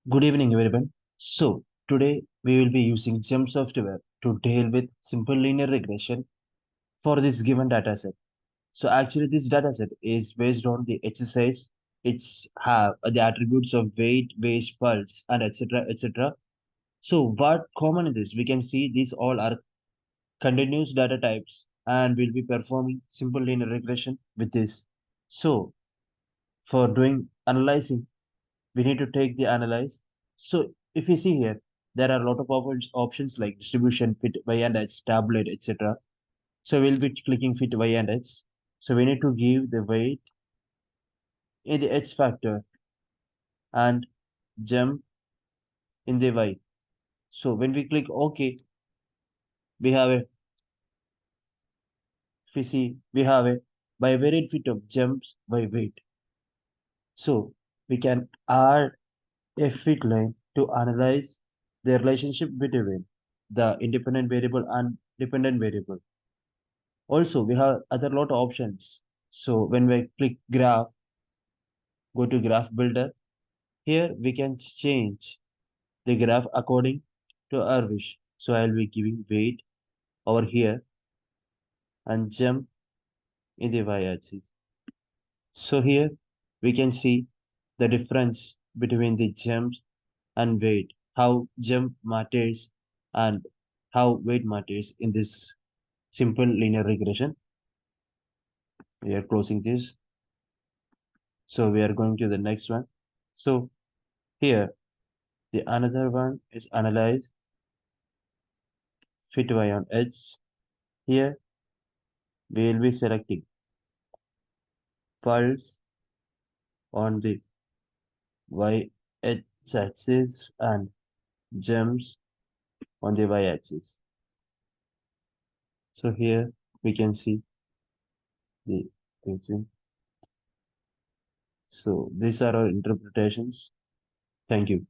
Good evening, everyone. So, today we will be using JMP software to deal with simple linear regression for this given dataset. So, actually, this dataset is based on the exercise. It's have the attributes of weight, base, pulse, and etc. etc. So, what common in this? We can see these all are continuous data types, and we'll be performing simple linear regression with this. So, for doing analyzing, we need to take the analyze. So if you see here, there are a lot of options like distribution, fit, y and x, tablet, etc. So we'll be clicking fit y and x. So we need to give the weight in the x factor and jump in the y. So when we click OK, we have a, if you see, we have a bivariate fit of jumps by weight. So we can add a fit line to analyze the relationship between the independent variable and dependent variable. Also, we have other lot of options. So when we click graph, go to graph builder. Here we can change the graph according to our wish. So I'll be giving weight over here and jump in the y-axis. So here we can see the difference between the jumps and weight, how jump matters and how weight matters in this simple linear regression. We are closing this. So we are going to the next one. So here the another one is analyze fit y on edge. Here we will be selecting pulse on the y axis and jumps on the y axis. So here we can see the thing. So these are our interpretations. Thank you.